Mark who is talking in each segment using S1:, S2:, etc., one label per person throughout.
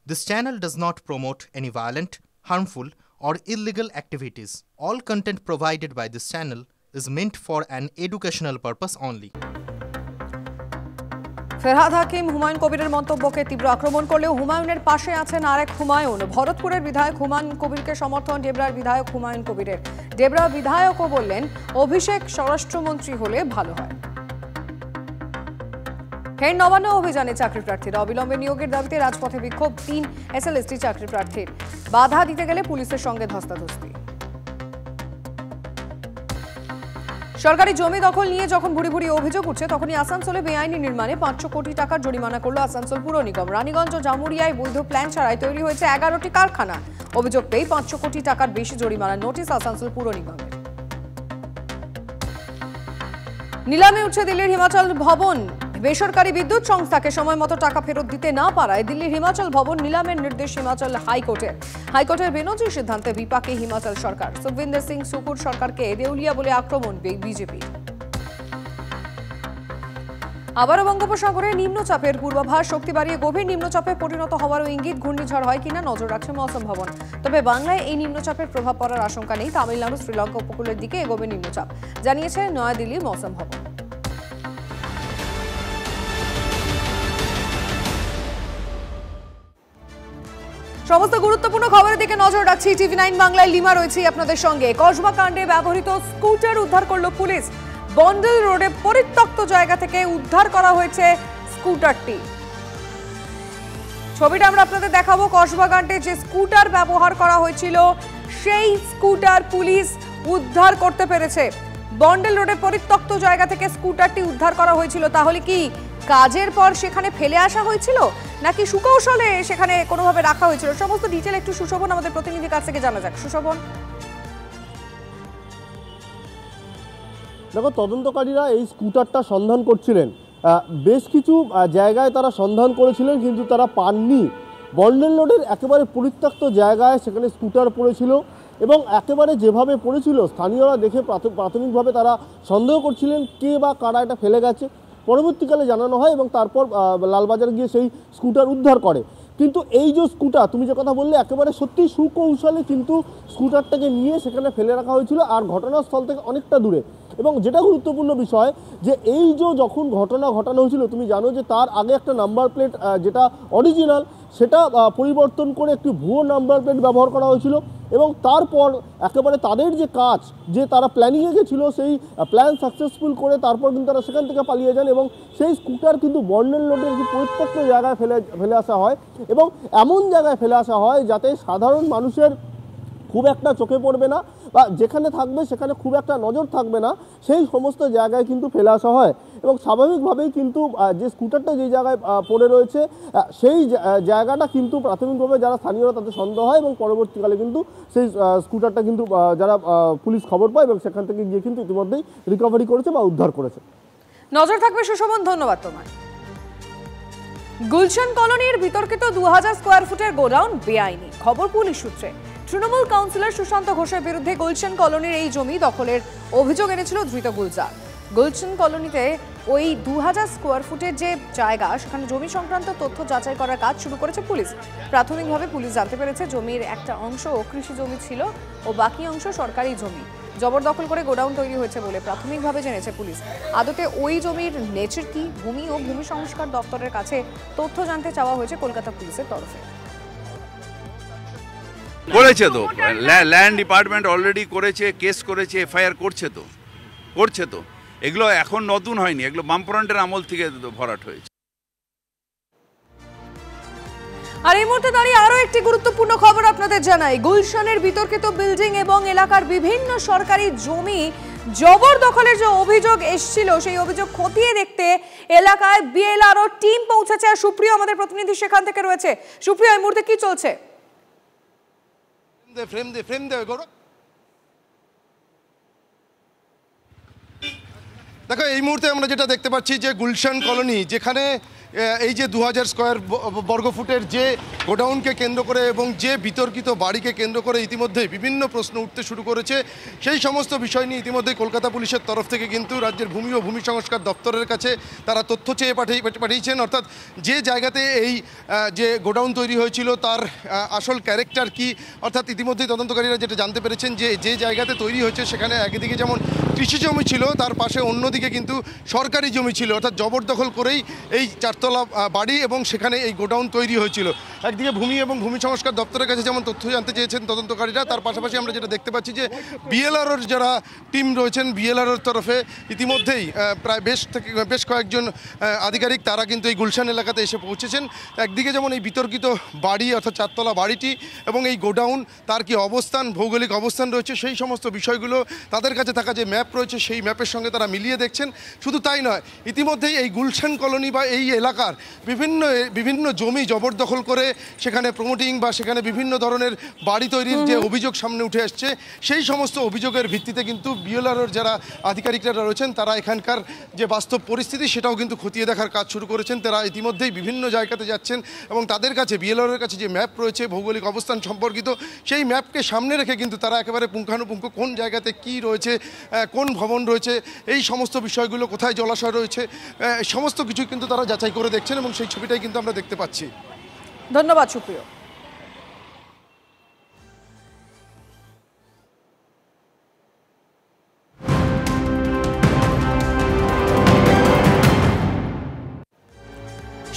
S1: This channel does not promote any violent, harmful, or illegal activities. All content provided by this channel is meant for an educational purpose only.
S2: Firhad হাকিম হুমায়ুন কবিরের মন্তব্যকে তীব্র আক্রমণ করলেও হুমায়ুনের পাশে আছেন আরেক হুমায়ুন। ভরতপুরের বিধায়ক হুমায়ুন কবিরকে সমর্থন ডেবরার বিধায়ক হুমায়ুন কবিরের। ডেবরা বিধায়কও বললেন, অভিষেক স্বরাষ্ট্রমন্ত্রী হলে ভালো হয়। ফের নবান্ন অভিযানে চাকরি প্রার্থীরা অবিলম্বে নিয়োগের দাবিতে রাজপথে বিক্ষোভ ৩ এসএলএসটি চাকরি প্রার্থীর। বাধা দিতে গেলে পুলিশের সঙ্গে ধস্তাধস্তি। সরকারি জমি দখল নিয়ে যখন ভুরি ভুরি অভিযোগ উঠছে, তখনই আসানসোলে বেআইনি নির্মাণে ৫০০ কোটি টাকার জরিমানা করল আসানসোল পুর নিগম। রানীগঞ্জ ও জামুরিয়ায় বৈধ প্ল্যান ছাড়াই তৈরি হয়েছে ১১টি কারখানা। অভিযোগ পেয়ে ৫০০ কোটি টাকার বেশি জরিমানার নোটিশ আসানসোল পুর নিগমের। নিলামে উঠছে দিল্লির হিমাচল ভবন। বেসরকারি বিদ্যুৎ সংস্থাকে সময় মতো টাকা ফেরত দিতে না পারায় দিল্লির হিমাচল ভবন নিলামের নির্দেশ হিমাচল হাইকোর্টের বেনজির সিদ্ধান্তে বিপাকে হিমাচল সরকার। সুখবিন্দর সিং সুকুর সরকারকে দেউলিয়া বলে আক্রমণ বিজেপি। আবারও বঙ্গোপসাগরে নিম্নচাপের পূর্বাভাস। শক্তি বাড়িয়ে গভীর নিম্নচাপে পরিণত হওয়ারও ইঙ্গিত। ঘূর্ণিঝড় হয় কিনা নজর রাখছে মৌসুম ভবন। তবে বাংলায় এই নিম্নচাপের প্রভাব পড়ার আশঙ্কা নেই। তামিলনাড়ু শ্রীলঙ্কা উপকূলের দিকে এগোবে নিম্নচাপ, জানিয়েছে নয়াদিল্লির মৌসুম ভবন। সমস্ত গুরুত্বপূর্ণ খবরের দিকে নজর রাখছি। টিভি9 বাংলায় লিমা রয়েছে আপনাদের সঙ্গে। কসবা কাণ্ডে ব্যবহৃত স্কুটার উদ্ধার করল পুলিশ। বন্ডেল রোডে পরিত্যক্ত জায়গা থেকে উদ্ধার করা হয়েছে স্কুটারটি। ছবিটা আমরা আপনাদের দেখাবো। কসবা কাণ্ডে যে স্কুটার ব্যবহার করা হয়েছিল, সেই স্কুটার পুলিশ উদ্ধার করতে পেরেছে। বন্ডেল রোডে পরিত্যক্ত জায়গা থেকে স্কুটারটি উদ্ধার করা হয়েছিল। তাহলে কি কাজের পর সেখানে ফেলে আসা হয়েছিল, নাকি সুকৌশলে সেখানে কোনোভাবে রাখা হয়েছিল? সমস্ত ডিটেল একটু সুশোভন আমাদের প্রতিনিধির কাছ থেকে জানা যাক। সুশোভন,
S3: দেখো, তদন্তকারীরা এই স্কুটারটা সন্ধান করছিলেন। বেশ কিছু জায়গায় তারা সন্ধান করেছিলেন, কিন্তু তারা পাননি। বন্ডেল রোডের একেবারে পরিত্যক্ত জায়গায় সেখানে স্কুটার পড়েছিল এবং একেবারে যেভাবে পড়েছিল, স্থানীয়রা দেখে প্রাথমিকভাবে তারা সন্দেহ করছিলেন কে বা কারা এটা ফেলে গেছে। পরবর্তীকালে জানানো হয় এবং তারপর লালবাজার গিয়ে সেই স্কুটার উদ্ধার করে। কিন্তু এই যে স্কুটার, তুমি যে কথা বললে, একেবারে সত্যি সুকৌশলে কিন্তু স্কুটারটাকে নিয়ে সেখানে ফেলে রাখা হয়েছিল, আর ঘটনাস্থল থেকে অনেকটা দূরে। এবং যেটা গুরুত্বপূর্ণ বিষয়, যে এই যে যখন ঘটনা ঘটানো হয়েছিল, তুমি জানো যে তার আগে একটা নাম্বার প্লেট যেটা অরিজিনাল, সেটা পরিবর্তন করে একটি ভুয়ো নাম্বার প্লেট ব্যবহার করা হয়েছিল। এবং তারপর একেবারে তাদের যে কাজ, যে তারা প্ল্যানিংয়ে গেছিল, সেই প্ল্যান সাকসেসফুল করে তারপর কিন্তু তারা সেখান থেকে পালিয়ে যান এবং সেই স্কুটার কিন্তু বন্ডেল রোডের একটি পরিত্যক্ত জায়গায় ফেলে আসা হয় এবং এমন জায়গায় ফেলে আসা হয় যাতে সাধারণ মানুষের খুব একটা চোখে পড়বে না, বা যেখানে থাকবে সেখানে খুব একটা নজর থাকবে না, সেই সমস্ত জায়গায় কিন্তু ফেলে আসা হয়। এবং স্বাভাবিকভাবেই কিন্তু যে স্কুটারটা যে জায়গায় পড়ে রয়েছে, সেই জায়গাটা কিন্তু প্রাথমিকভাবে যারা স্থানীয়রা তাদের সন্দেহ হয় এবং পরবর্তীকালে কিন্তু সেই স্কুটারটা কিন্তু যারা পুলিশ খবর পায় এবং সেখান থেকে গিয়ে কিন্তু ইতিমধ্যেই রিকভারি করেছে বা উদ্ধার করেছে।
S2: নজর থাকবে সুশোভন, ধন্যবাদ তোমায়। গুলশান কলোনির বিতর্কিত ২০০০ স্কোয়ার ফুটের গোডাউন বেআইনি, খবর পুলিশ সূত্রে। তৃণমূল কাউন্সিলর সুশান্ত ঘোষের বিরুদ্ধে গুলশান কলোনির এই জমি দখলের অভিযোগ এনেছিল ধৃত গুলজার। গুলশান কলোনিতে ওই ২০০০ স্কোয়ার ফুটের যে জায়গা, সেখানে জমি সংক্রান্ত তথ্য যাচাই করার কাজ শুরু করেছে পুলিশ। প্রাথমিকভাবে পুলিশ জানতে পেরেছে জমির একটা অংশ কৃষি জমি ছিল ও বাকি অংশ সরকারি জমি। জবরদখল করে গোডাউন তৈরি হয়েছে বলে প্রাথমিকভাবে জেনেছে পুলিশ। আদতে ওই জমির নেচার কি, ভূমি ও ভূমি সংস্কার দপ্তরের কাছে তথ্য জানতে চাওয়া হয়েছে কলকাতা পুলিশের তরফে।
S4: করেছে তো, ল্যান্ড ডিপার্টমেন্ট অলরেডি করেছে, কেস করেছে, এফআইআর করছে তো। এগুলো এখন নতুন হয়নি, এগুলো বামফ্রন্টের আমল থেকে ভরাট হয়েছে।
S2: আর এই মুহূর্তে দাঁড়িয়ে আরো একটি গুরুত্বপূর্ণ খবর আপনাদের জানাই। গুলশানের বিতর্কিত বিল্ডিং এবং এলাকার বিভিন্ন সরকারি জমি জবরদখলের যে অভিযোগ এসেছিল, সেই অভিযোগ খতিয়ে দেখতে এলাকায় বিএলআরও টিম পৌঁছেছে। আর সুপ্রিয় আমাদের প্রতিনিধি সেখান থেকে রয়েছে। সুপ্রিয়, এই মুহূর্তে কি চলছে?
S5: দেখো, এই মুহূর্তে আমরা যেটা দেখতে পাচ্ছি যে গুলশান কলোনি, যেখানে এই যে 2000 স্কোয়ার বর্গফুটের যে গোডাউনকে কেন্দ্র করে এবং যে বিতর্কিত বাড়িকে কেন্দ্র করে ইতিমধ্যেই বিভিন্ন প্রশ্ন উঠতে শুরু করেছে, সেই সমস্ত বিষয় নিয়ে ইতিমধ্যেই কলকাতা পুলিশের তরফ থেকে কিন্তু রাজ্যের ভূমি ও ভূমি সংস্কার দপ্তরের কাছে তারা তথ্য চেয়ে পাঠিয়েছেন। অর্থাৎ যে জায়গাতে এই যে গোডাউন তৈরি হয়েছিল তার আসল ক্যারেক্টার কি, অর্থাৎ ইতিমধ্যেই তদন্তকারীরা যেটা জানতে পেরেছেন যে জায়গাতে তৈরি হয়েছে সেখানে একদিকে যেমন কৃষি জমি ছিল, তার পাশে অন্যদিকে কিন্তু সরকারি জমি ছিল, অর্থাৎ জবরদখল করেই এই 4 তলা বাড়ি এবং সেখানে এই গোডাউন তৈরি হয়েছিল। একদিকে ভূমি এবং ভূমি সংস্কার দপ্তরের কাছে যেমন তথ্য জানতে চেয়েছেন তদন্তকারীরা, তার পাশাপাশি আমরা যেটা দেখতে পাচ্ছি যে বিএলআরওর যারা টিম রয়েছেন বিএলআরওর তরফে ইতিমধ্যেই প্রায় বেশ কয়েকজন আধিকারিক তারা কিন্তু এই গুলশান এলাকাতে এসে পৌঁছেছেন। একদিকে যেমন এই বিতর্কিত বাড়ি অর্থাৎ 4 তলা বাড়িটি এবং এই গোডাউন তার কি অবস্থান, ভৌগোলিক অবস্থান রয়েছে, সেই সমস্ত বিষয়গুলো তাদের কাছে থাকা যে ম্যাপ রয়েছে সেই ম্যাপের সঙ্গে তারা মিলিয়ে দেখছেন। শুধু তাই নয়, ইতিমধ্যেই এই গুলশান কলোনি বা এই এলাকার বিভিন্ন জমি জবরদখল করে সেখানে প্রমোটিং বা সেখানে বিভিন্ন ধরনের বাড়ি তৈরির যে অভিযোগ সামনে উঠে আসছে, সেই সমস্ত অভিযোগের ভিত্তিতে কিন্তু বিএলআরওর যারা আধিকারিকরা রয়েছেন তারা এখানকার যে বাস্তব পরিস্থিতি সেটাও কিন্তু খতিয়ে দেখার কাজ শুরু করেছেন। তারা ইতিমধ্যেই বিভিন্ন জায়গাতে যাচ্ছেন এবং তাদের কাছে বিএলআরওর কাছে যে ম্যাপ রয়েছে ভৌগোলিক অবস্থান সম্পর্কিত, সেই ম্যাপকে সামনে রেখে কিন্তু তারা একেবারে পুঙ্খানুপুঙ্খ কোন জায়গাতে কি রয়েছে, কোন ভবন রয়েছে, এই সমস্ত বিষয়গুলো কোথায় জলাশয় রয়েছে, সমস্ত কিছু কিন্তু তারা যাচাই করে দেখছেন এবং সেই ছবিটাই কিন্তু আমরা দেখতে পাচ্ছি।
S2: ধন্যবাদ সুপ্রিয়।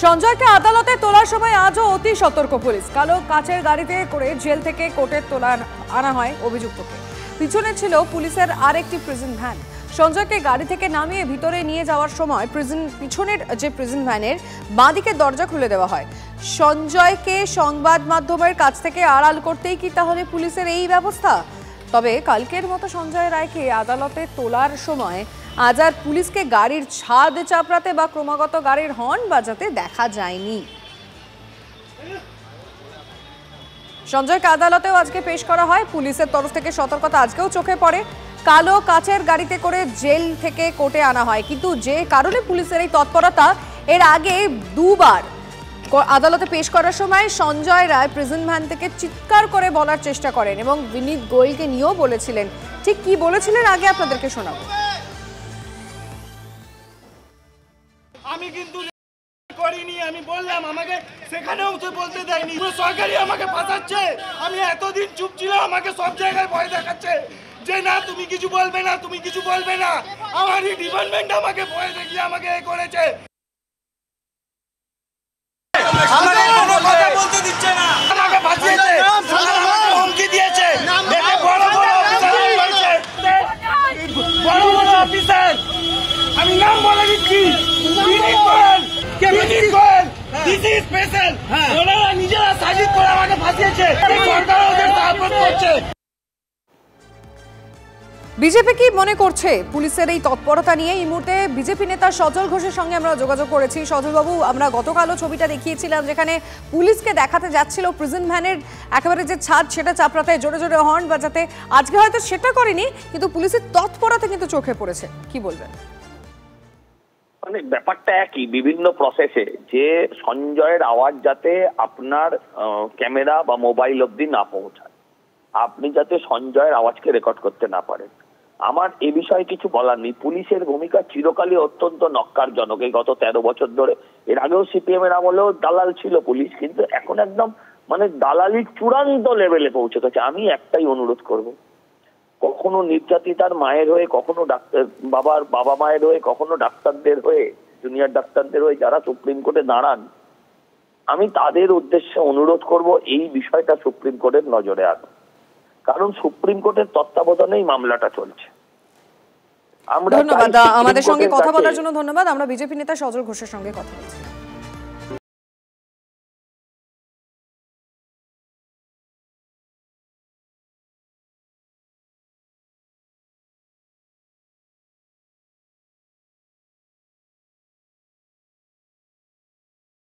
S2: সঞ্জয়কে আদালতে তোলার সময় আজও অতি সতর্ক পুলিশ। কালো কাচের গাড়িতে করে জেল থেকে কোর্টে আনা হয় অভিযুক্তকে। পিছনে ছিল পুলিশের আরেকটি প্রিজন ভ্যান। সঞ্জয়কে গাড়ি থেকে নামিয়ে ভিতরে নিয়ে যাওয়ার সময় পিছনের যে প্রিজন ভ্যানের বাঁদিকে দরজা খুলে দেওয়া হয়। সঞ্জয়কে সংবাদ মাধ্যমের কাছ থেকে আড়াল করতেই কি তাহলে পুলিশের এই ব্যবস্থা? তবে কালকের মতো সঞ্জয় রায়কে আদালতে তোলার সময় আজ আর পুলিশকে গাড়ির ছাদ চাপড়াতে বা ক্রমাগত গাড়ির হর্ন বাজাতে দেখা যায়নি। সঞ্জয়কে আদালতেও আজকে পেশ করা হয়। পুলিশের তরফ থেকে সতর্কতা আজকেও চোখে পড়ে। কালো কাচের গাড়িতে করে জেল থেকে কোর্টে আনা হয়, কিন্তু যে কারণে পুলিশের এই তৎপরতা, এর আগে দুবার আদালতে পেশ করার সময় সঞ্জয় রায় প্রিজন ভ্যান থেকে চিৎকার করে বলার চেষ্টা করেন এবং বিনীত গোয়েলকে নিয়েও বলেছিলেন। ঠিক কি বলেছিলেন আগে আপনাদেরকে শোনাবো।
S6: আমি কিন্তু করিনি, আমি বললাম, আমাকে সেখানেও তো বলতে দেয়নি, সরকারি আমাকে ফাঁসাচ্ছে। আমি এতদিন চুপ ছিলাম, আমাকে সব জায়গায় ভয় দেখাচ্ছে যে না তুমি কিছু বলবে না, তুমি কিছু বলবে না। আমারই ডিপার্টমেন্ট আমাকে ভয় দেখিয়ে আমাকে এ করেছে। আমাকে কোনো কথা বলতে দিচ্ছে না, আমাকে ফাঁসিয়েছে, আমাকে হুমকি দিয়েছে। দেখে বড় বড় অফিসার, আমি নাম বলে দিচ্ছি, বিনীত গোয়েল, বিনীত গোয়েল, দিস ইজ স্পেশাল। ওনারা নিজেরা সাজিদ করে আমাকে ফাঁসিয়েছে, সরকার ওদের সাপোর্ট করছে।
S2: বিজেপি কি মনে করছে পুলিশের এই তৎপরতা নিয়ে? এই মুহূর্তে বিজেপি নেতা সজল ঘোষের সঙ্গে আমরা যোগাযোগ করেছি। সজলবাবু, আমরা গতকালও ছবিটা দেখিয়েছিলাম যেখানে পুলিশকে দেখাতে যাচ্ছিল প্রিজন ভ্যানের একেবারে যে ছাদ সেটা চাপড়াতে, জোরে জোরে হর্ন বাজাতে। আজকে হয়তো সেটা করেনি, কিন্তু পুলিশের তৎপরতা কিন্তু চোখে পড়েছে। কি বলবেন?
S7: মানে ব্যাপারটা একই, বিভিন্ন প্রসেসে যে সঞ্জয়ের আওয়াজ যাতে আপনার ক্যামেরা বা মোবাইল অব্দি না পৌঁছায়, আপনি যাতে সঞ্জয়ের আওয়াজকে রেকর্ড করতে না পারেন। আমার এ বিষয়ে কিছু বলার নেই। পুলিশের ভূমিকা চিরকালই অত্যন্ত নক্কারজনক। এই গত 13 বছর ধরে, এর আগেও সিপিএম এর আমলেও দালাল ছিল পুলিশ, কিন্তু এখন একদম মানে দালালির চূড়ান্ত লেভেলে পৌঁছে গেছে। আমি একটাই অনুরোধ করব, কখনো নির্যাতিতার মায়ের হয়ে, কখনো ডাক্তার বাবা মায়ের হয়ে, কখনো ডাক্তারদের হয়ে, জুনিয়র ডাক্তারদের হয়ে যারা সুপ্রিম কোর্টে দাঁড়ান, আমি তাদের উদ্দেশ্যে অনুরোধ করব এই বিষয়টা সুপ্রিম কোর্টের নজরে আনো। কারণ সুপ্রিম কোর্টের তত্ত্বাবধানেই মামলাটা চলছে।
S2: ধন্যবাদ আমাদের সঙ্গে কথা বলার জন্য। ধন্যবাদ। আমরা বিজেপি নেতা সজল ঘোষের সঙ্গে কথা বলছি।